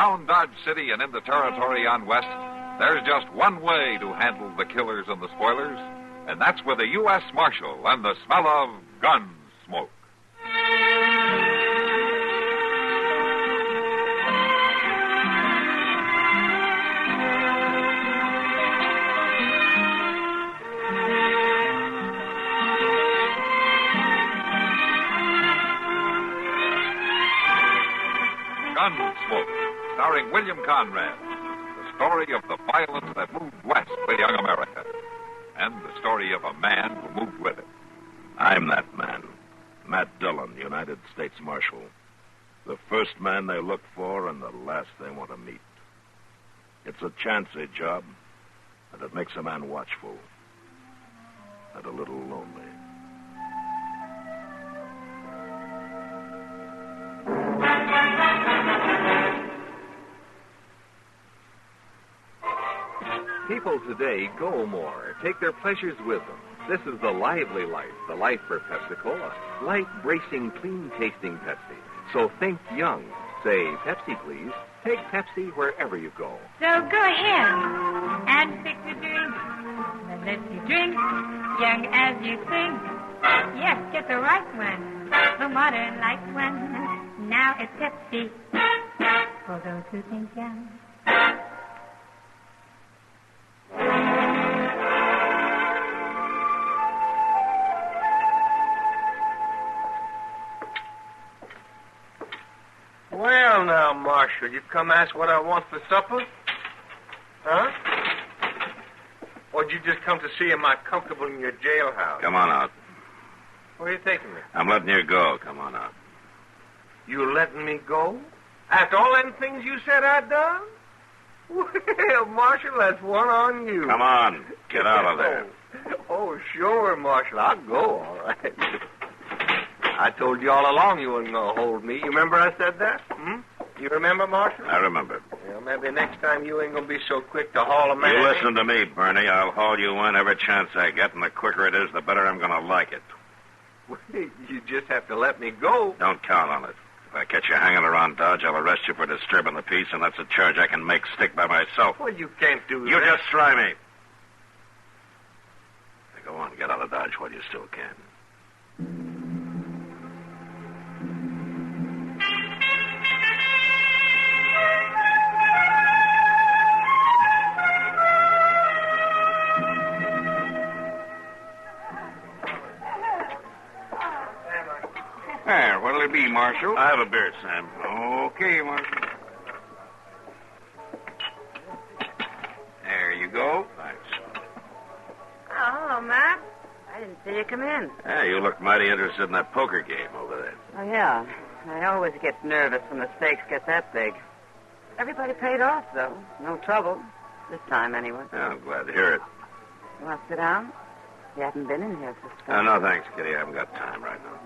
Around Dodge City and in the territory on West, there's just one way to handle the killers and the spoilers, and that's with a U.S. Marshal and the smell of gun smoke. Gunsmoke, starring William Conrad. The story of the violence that moved west with young America. And the story of a man who moved with it. I'm that man. Matt Dillon, United States Marshal. The first man they look for and the last they want to meet. It's a chancy job, and it makes a man watchful. And a little lonely. People today go more, take their pleasures with them. This is the lively life, the life for Pepsi-Cola. Light, bracing, clean-tasting Pepsi. So think young. Say, Pepsi, please. Take Pepsi wherever you go. So go ahead and fix a drink. And let you drink, young as you think. Yes, get the right one, the modern light one. Now it's Pepsi for those who think young. Well, now, Marshal, you come ask what I want for supper? Huh? Or did you just come to see am I comfortable in your jailhouse? Come on out. Where are you taking me? I'm letting you go. Come on out. You letting me go? After all them things you said I'd done? Well, Marshal, that's one on you. Come on. Get out of there. Oh, sure, Marshal. I'll go, all right. I told you all along you wasn't going to hold me. You remember I said that? You remember, Marshal? I remember. Well, maybe next time you ain't going to be so quick to haul a man. You listen to me, Bernie. I'll haul you in every chance I get, and the quicker it is, the better I'm going to like it. You just have to let me go. Don't count on it. If I catch you hanging around Dodge, I'll arrest you for disturbing the peace, and that's a charge I can make stick by myself. Well, you can't do that. You just try me. Now go on, get out of Dodge while you still can. There, what'll it be, Marshal? I have a beer, Sam. Okay, Marshal. There you go. Thanks. Oh, hello, Matt. I didn't see you come in. Hey, you look mighty interested in that poker game over there. Oh, yeah. I always get nervous when the stakes get that big. Everybody paid off, though. No trouble. This time, anyway. Yeah, I'm glad to hear it. You want to sit down? You haven't been in here for stuff. No, thanks, Kitty. I haven't got time right now.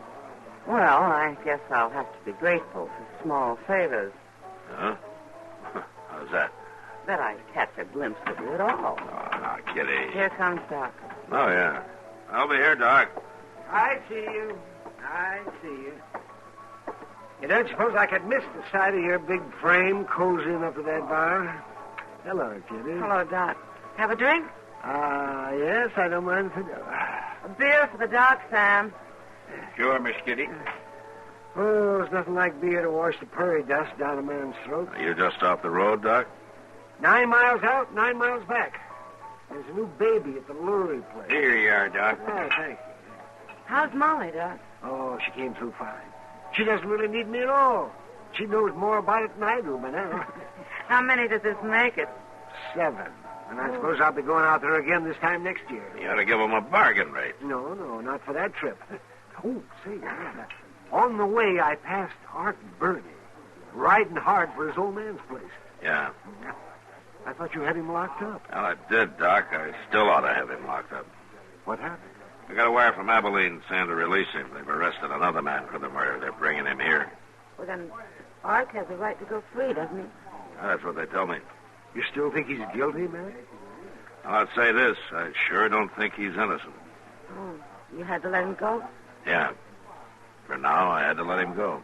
Well, I guess I'll have to be grateful for small favors. Huh? How's that? That I catch a glimpse of you at all. Oh, now, Kitty. Here comes Doc. Oh, yeah. I'll be here, Doc. I see you. You don't suppose I could miss the sight of your big frame cozying up to that bar? Hello, Kitty. Hello, Doc. Have a drink? Yes, I don't mind if you do. A beer for the Doc, Sam. Sure, Miss Kitty. Oh, there's nothing like beer to wash the prairie dust down a man's throat. Are you just off the road, Doc? 9 miles out, 9 miles back. There's a new baby at the Lurie place. Here you are, Doc. Oh, thank you. How's Molly, Doc? Oh, she came through fine. She doesn't really need me at all. She knows more about it than I do by now. How many does this make it? 7. And I suppose I'll be going out there again this time next year. You ought to give him a bargain rate. No, not for that trip. Oh, say, on the way I passed Art Burney, riding hard for his old man's place. Yeah. I thought you had him locked up. Well, I did, Doc. I still ought to have him locked up. What happened? I got a wire from Abilene saying to release him. They've arrested another man for the murder. They're bringing him here. Well, then Art has a right to go free, doesn't he? That's what they tell me. You still think he's guilty, man? Well, I'll say this. I sure don't think he's innocent. Oh, you had to let him go? Yeah. For now, I had to let him go.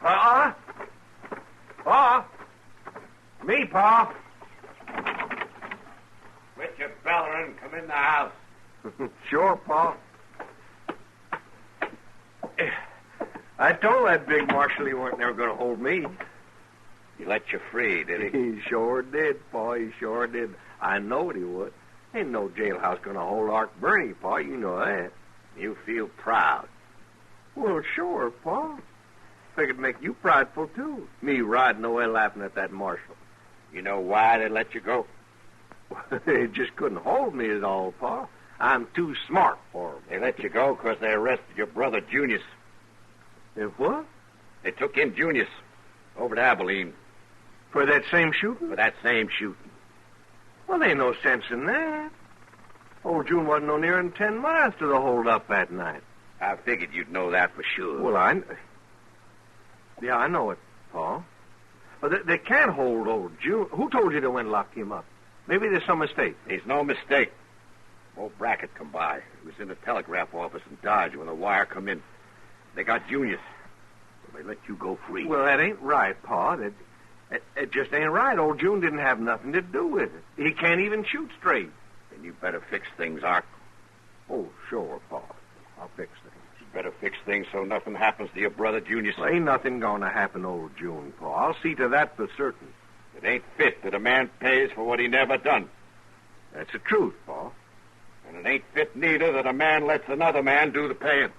Pa? Pa? Me, Pa. Quit your bellering. Come in the house. Sure, Pa. I told that big marshal he weren't never going to hold me. He let you free, did he? He sure did, Pa. He sure did. I knowed he would. Ain't no jailhouse going to hold Art Bernie, Pa. You know that. You feel proud. Well, sure, Pa. Figured to make you prideful, too. Me riding away laughing at that marshal. You know why they let you go? They just couldn't hold me at all, Pa. I'm too smart for them. They let you go because they arrested your brother, Junius. If what? They took in Junius over to Abilene For that same shooting? for that same shooting. Well, there ain't no sense in that. Old June wasn't no nearer than 10 miles to the hold-up that night. I figured you'd know that for sure. Well, Yeah, I know it, Pa. But they can't hold old June. Who told you they went and locked him up? Maybe there's some mistake. There's no mistake. Old Brackett come by. He was in the telegraph office in Dodge when the wire come in. They got Junius. So they let you go free. Well, that ain't right, Pa. It just ain't right. Old June didn't have nothing to do with it. He can't even shoot straight. Then you better fix things, Art. Oh, sure, Pa. I'll fix things. You better fix things so nothing happens to your brother, Junius. Well, ain't nothing going to happen to old June, Pa. I'll see to that for certain. It ain't fit that a man pays for what he never done. That's the truth, Pa. And it ain't fit neither that a man lets another man do the paying.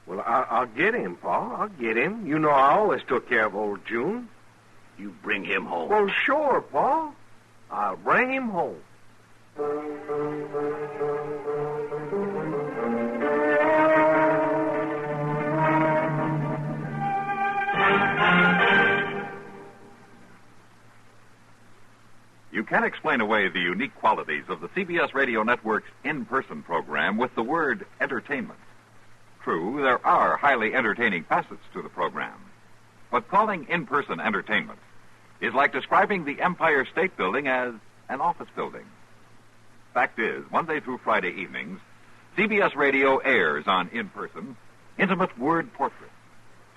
Well, I'll get him, Pa. I'll get him. You know I always took care of old June. You bring him home. Well, sure, Pa. I'll bring him home. You can explain away the unique qualities of the CBS Radio Network's in-person program with the word entertainment. True, there are highly entertaining facets to the program. But calling in-person entertainment is like describing the Empire State Building as an office building. Fact is, Monday through Friday evenings, CBS Radio airs on in-person intimate word portraits,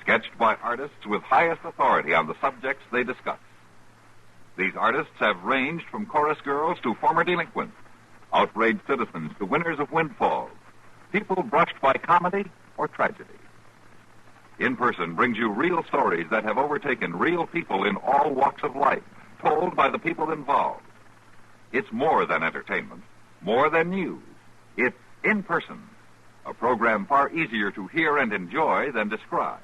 sketched by artists with highest authority on the subjects they discuss. These artists have ranged from chorus girls to former delinquents, outraged citizens to winners of windfalls, people brushed by comedy or tragedy. In Person brings you real stories that have overtaken real people in all walks of life, told by the people involved. It's more than entertainment, more than news. It's In Person, a program far easier to hear and enjoy than describe.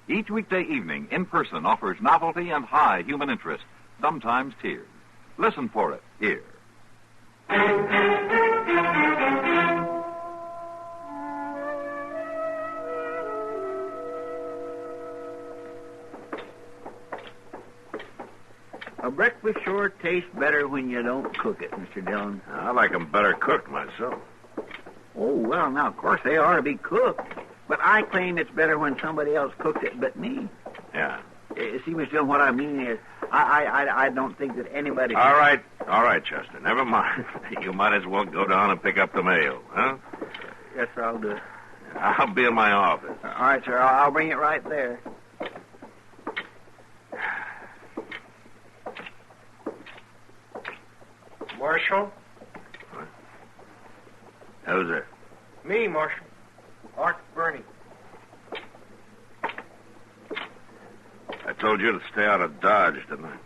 Each weekday evening, In Person offers novelty and high human interest, sometimes tears. Listen for it here. A breakfast sure tastes better when you don't cook it, Mr. Dillon. I like 'em better cooked myself. Oh, well, now, of course, they ought to be cooked. But I claim it's better when somebody else cooked it but me. Yeah. See, Mr. Dillon, what I mean is, I don't think that anybody... All right, Chester. Never mind. You might as well go down and pick up the mail, huh? Yes, sir, I'll do it. I'll be in my office. All right, sir, I'll bring it right there. Marshal? Who's there? Me, Marshal. Art Bernie. I told you to stay out of Dodge, didn't I?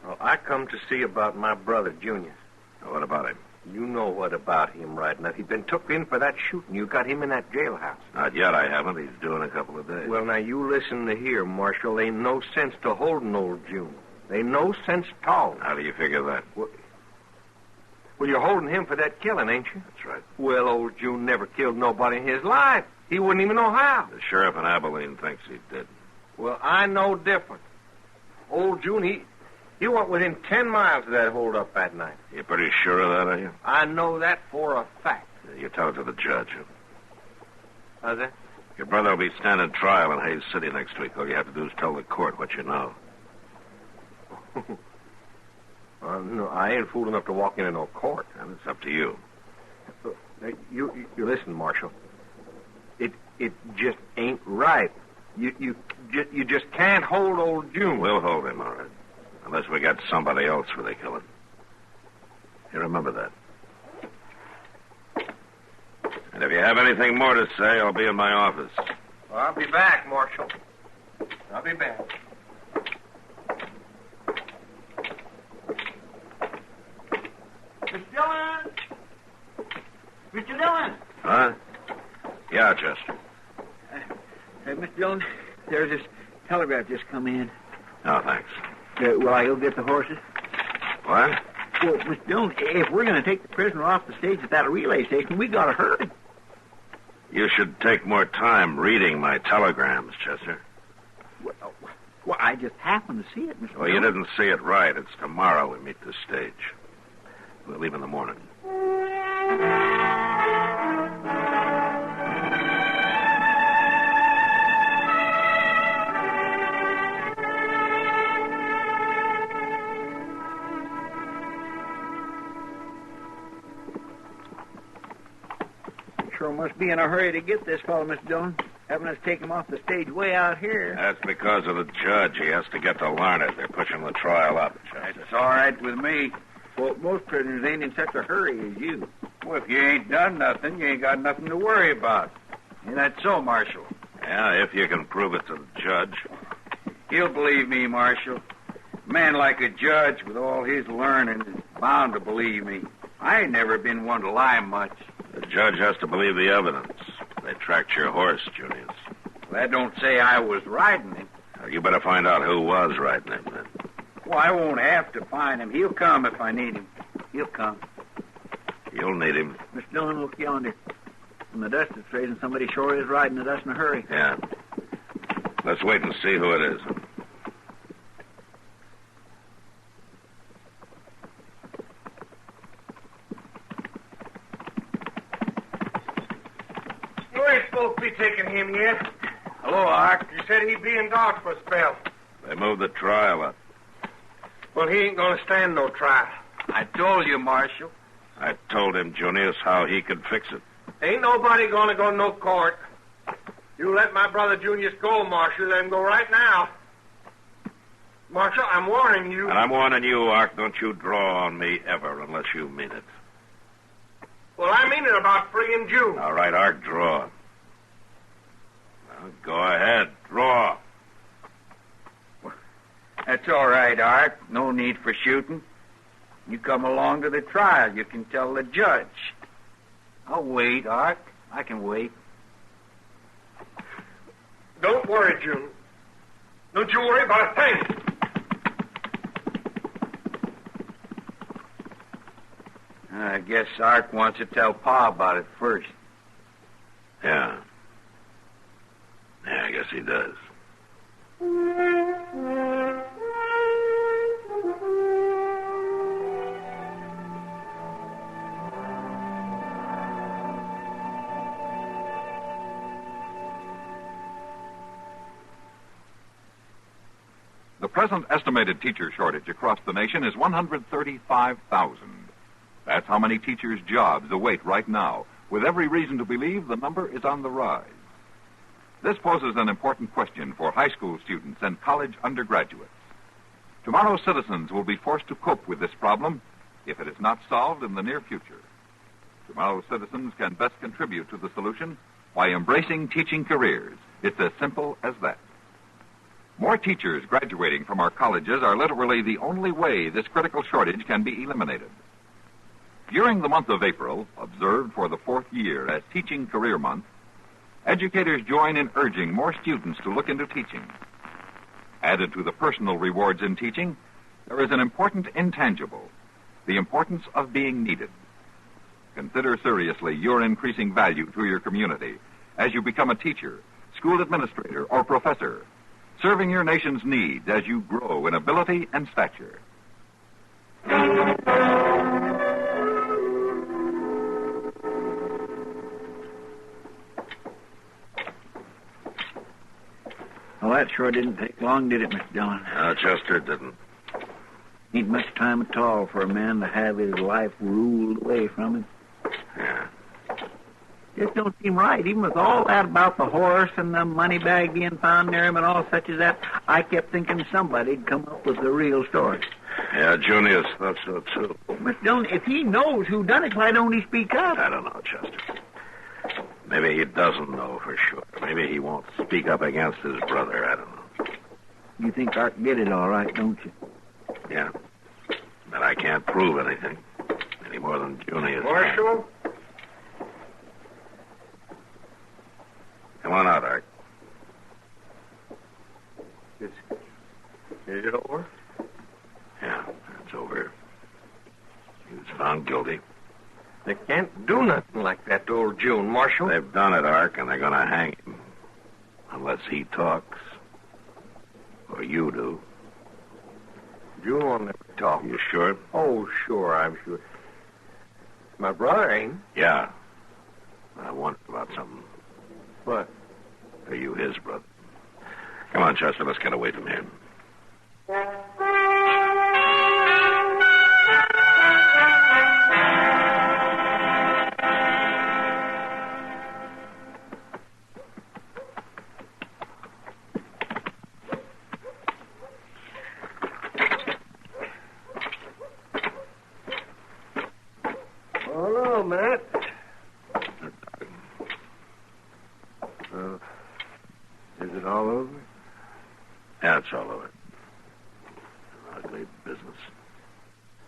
Well, I come to see about my brother, Junior. What about him? You know what about him right now. He's been took in for that shooting. You got him in that jailhouse. Not yet, I haven't. He's due in a couple of days. Well, now, you listen to here, Marshal. Ain't no sense to holding old June. Ain't no sense at all. How do you figure that? Well, you're holding him for that killing, ain't you? That's right. Well, old June never killed nobody in his life. He wouldn't even know how. The sheriff in Abilene thinks he did. Well, I know different. Old June, he went within 10 miles of that holdup that night. You pretty sure of that, are you? I know that for a fact. You tell it to the judge. How's that? Your brother will be standing trial in Hayes City next week. All you have to do is tell the court what you know. No, I ain't fool enough to walk into no court. And it's up to you. You listen, Marshal. It just ain't right. You just can't hold old June. We'll hold him, all right. Unless we got somebody else for the killing. You remember that. And if you have anything more to say, I'll be in my office. Well, I'll be back, Marshal. I'll be back. Mr. Dillon! Mr. Dillon! Huh? Yeah, Chester. Mr. Dillon, there's this telegraph just come in. Oh, thanks. Will I go get the horses? What? Well, Mr. Dillon, if we're going to take the prisoner off the stage at that relay station, we got to hurry. You should take more time reading my telegrams, Chester. Well, I just happened to see it, Mr. Well, you didn't see it right. It's tomorrow we meet the stage. We'll leave in the morning. Sure must be in a hurry to get this fellow, Mr. Dillon. Having us take him off the stage way out here. That's because of the judge. He has to get to learn it. They're pushing the trial up, Chester. It's all right with me. Well, most prisoners ain't in such a hurry as you. Well, if you ain't done nothing, you ain't got nothing to worry about. Ain't that so, Marshal? Yeah, if you can prove it to the judge. He'll believe me, Marshal. A man like a judge with all his learning is bound to believe me. I ain't never been one to lie much. The judge has to believe the evidence. They tracked your horse, Junius. Well, that don't say I was riding him. You better find out who was riding him, then. Well, I won't have to find him. He'll come if I need him. He'll come. You'll need him. Mr. Dillon, look yonder. From the dust it's raising, somebody sure is riding at us in a hurry. Yeah. Let's wait and see who it is. You ain't supposed to be taking him yet. Hello, Ark. You said he'd be in dock for a spell. They moved the trial up. Well, he ain't going to stand no trial. I told you, Marshal. I told him, Junius, how he could fix it. Ain't nobody going to go to no court. You let my brother Junius go, Marshal. Let him go right now. Marshal, I'm warning you. And I'm warning you, Ark, don't you draw on me ever unless you mean it. Well, I mean it about freeing June. All right, Ark, draw. Well, go ahead, draw. That's all right, Ark. No need for shooting. You come along to the trial. You can tell the judge. I'll wait, Ark. I can wait. Don't worry, June. Don't you worry about a thing. I guess Ark wants to tell Pa about it first. Yeah. Yeah, I guess he does. The present estimated teacher shortage across the nation is 135,000. That's how many teachers' jobs await right now, with every reason to believe the number is on the rise. This poses an important question for high school students and college undergraduates. Tomorrow's citizens will be forced to cope with this problem if it is not solved in the near future. Tomorrow's citizens can best contribute to the solution by embracing teaching careers. It's as simple as that. More teachers graduating from our colleges are literally the only way this critical shortage can be eliminated. During the month of April, observed for the fourth year as Teaching Career Month, educators join in urging more students to look into teaching. Added to the personal rewards in teaching, there is an important intangible, the importance of being needed. Consider seriously your increasing value to your community as you become a teacher, school administrator, or professor, serving your nation's needs as you grow in ability and stature. Well, that sure didn't take long, did it, Mr. Dillon? No, Chester didn't. Ain't much time at all for a man to have his life ruled away from him. Yeah. just don't seem right. Even with all that about the horse and the money bag being found near him and all such as that, I kept thinking somebody'd come up with the real story. Yeah, Junius thought so, too. But if he knows who done it, why don't he speak up? I don't know, Chester. Maybe he doesn't know for sure. Maybe he won't speak up against his brother. I don't know. You think Art did it all right, don't you? Yeah. But I can't prove anything. Any more than Junius. Marshal? Come on out, Art. Is it over? Yeah, it's over. He was found guilty. They can't do nothing like that to old June, Marshal. They've done it, Ark, and they're going to hang him. Unless he talks. Or you do. June will never talk. You sure? Oh, sure, I'm sure. My brother ain't. Yeah. I wondered about something. What? Are you his brother? Come on, Chester, let's get away from here. Hello, Matt. Is it all over? Yeah, it's all over. Ugly business.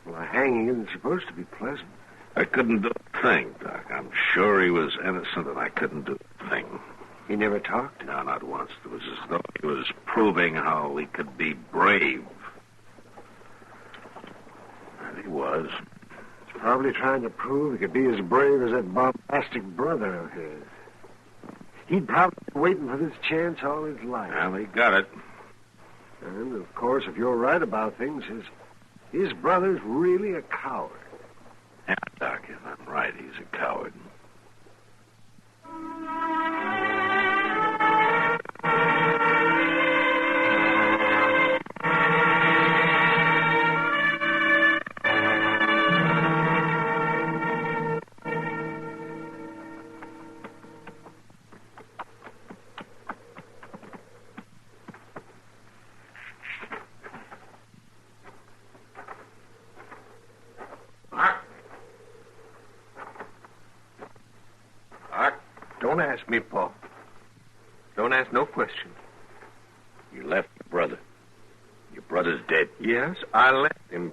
Well, a hanging isn't supposed to be pleasant. I couldn't do a thing, Doc. I'm sure he was innocent, and I couldn't do a thing. He never talked? No, not once. It was as though he was proving how he could be brave. And he was. He's probably trying to prove he could be as brave as that bombastic brother of his. He'd probably been waiting for this chance all his life. Well, he got it. And, of course, if you're right about things, his brother's really a coward. Yeah, Doc, if I'm right, he's a coward. Don't ask me, Paul. Don't ask no question. You left your brother. Your brother's dead. Yes, I left him.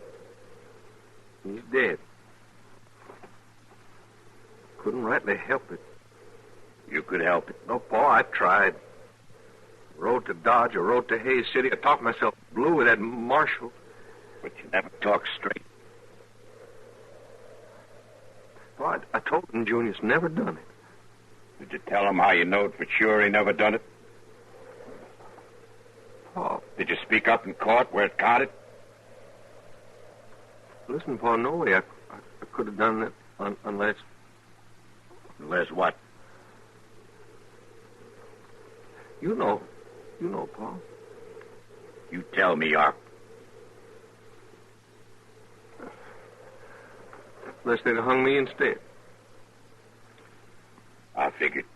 He's dead. Couldn't rightly help it. You could help it. No, Paul, I tried. Rode to Dodge, I rode to Hayes City. I talked myself blue with that marshal. But you never talked straight. Paul, I told him Junior's never done it. Did you tell him how you knowed for sure he never done it? Paul. Did you speak up in court where it counted? Listen, Paul, no way I could have done that unless... Unless what? You know, Paul. You tell me, Ark. Unless they'd have hung me instead. I figured.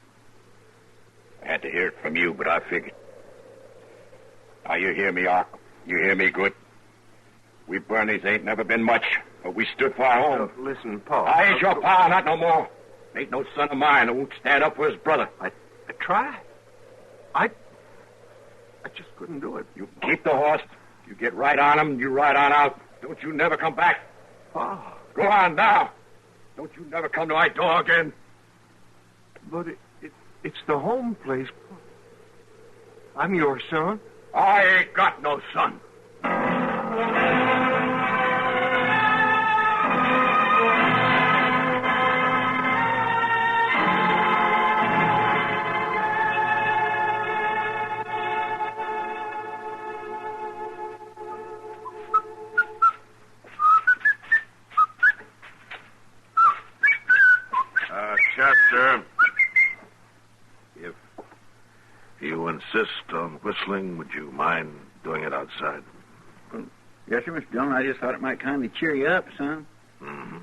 I had to hear it from you, but I figured. Now, you hear me, Ark? You hear me good? We Bernies ain't never been much, but we stood for our home. Listen, Paul. I ain't your pa, not no more. Ain't no son of mine who won't stand up for his brother. I tried. I just couldn't do it. You keep the horse. You get right on him, you ride on out. Don't you never come back. Paul. Go on now. Don't you never come to my door again. But it's the home place. I'm your son. I ain't got no son. Chester. If you insist on whistling, would you mind doing it outside? Yes, sir, Mr. Dillon. I just thought it might kind of cheer you up, son. Mm-hmm.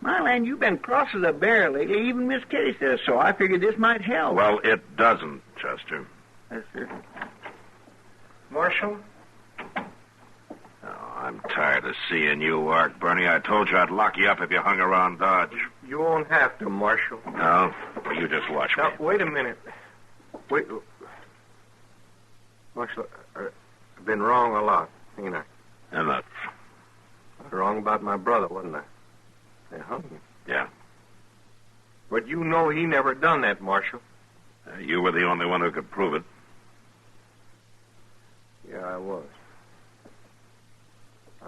My land, you've been cross as a bear lately. Even Miss Kitty says so. I figured this might help. Well, it doesn't, Chester. Yes, sir. Marshal? Oh, I'm tired of seeing you, Art. Bernie, I told you I'd lock you up if you hung around Dodge. You won't have to, Marshal. No? Well, you just watch me. Now, wait a minute. Wait. Marshal, I've been wrong a lot, ain't I? Enough. I was wrong about my brother, wasn't I? They hung him. Yeah. But you know he never done that, Marshal. You were the only one who could prove it. Yeah, I was.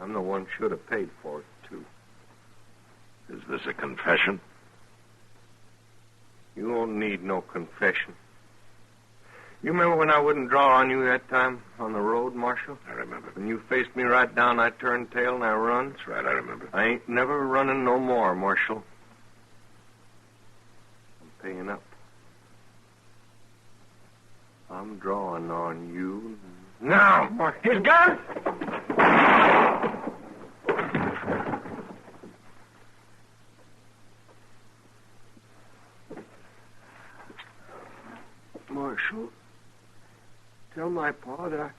I'm the one should have paid for it, too. Is this a confession? You won't need no confession. You remember when I wouldn't draw on you that time on the road, Marshal? I remember. When you faced me right down, I turned tail and I run? That's right, I remember. I ain't never running no more, Marshal. I'm paying up. I'm drawing on you now. His gun? Marshal, tell my pa that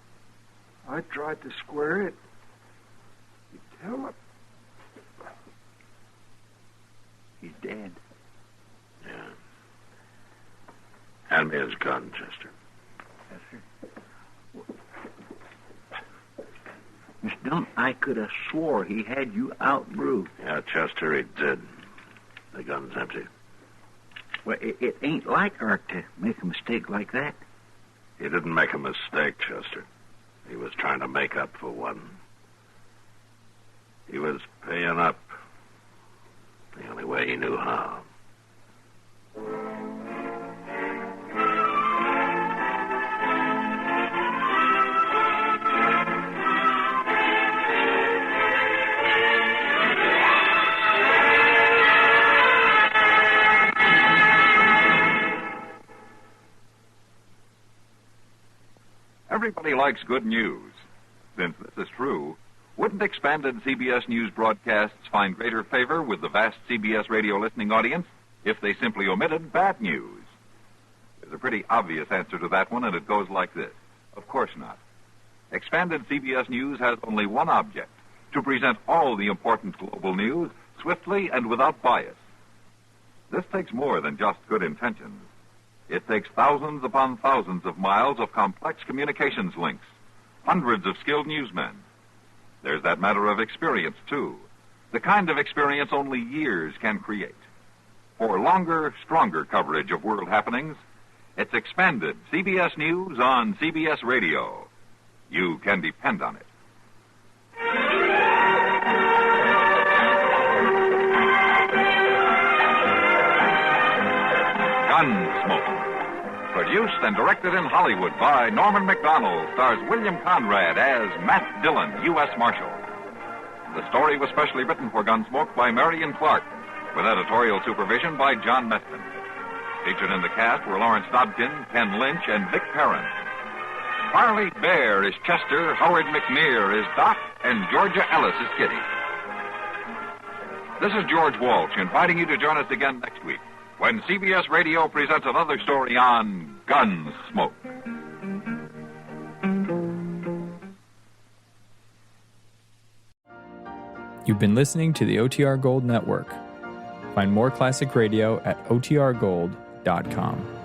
I tried to square it. You tell him He's dead. Yeah. Hand me his gun, Chester. Yes, sir. Miss Dillon, I could have swore he had you outbruised. Yeah, Chester, he did. The gun's empty. Well, it ain't like Art to make a mistake like that. He didn't make a mistake, Chester. He was trying to make up for one. He was paying up the only way he knew how. Everybody likes good news. Since this is true, wouldn't expanded CBS News broadcasts find greater favor with the vast CBS radio listening audience if they simply omitted bad news? There's a pretty obvious answer to that one, and it goes like this. Of course not. Expanded CBS News has only one object, to present all the important global news swiftly and without bias. This takes more than just good intentions. It takes thousands upon thousands of miles of complex communications links, hundreds of skilled newsmen. There's that matter of experience, too, the kind of experience only years can create. For longer, stronger coverage of world happenings, it's expanded CBS News on CBS Radio. You can depend on it. Gunsmoke. Produced and directed in Hollywood by Norman Macdonald, stars William Conrad as Matt Dillon, U.S. Marshal. The story was specially written for Gunsmoke by Marion Clark, with editorial supervision by John Meston. Featured in the cast were Lawrence Dobkin, Ken Lynch, and Vic Perrin. Farley Bear is Chester, Howard McNear is Doc, and Georgia Ellis is Kitty. This is George Walsh inviting you to join us again next week when CBS Radio presents another story on Gunsmoke. You've been listening to the OTR Gold Network. Find more classic radio at otrgold.com.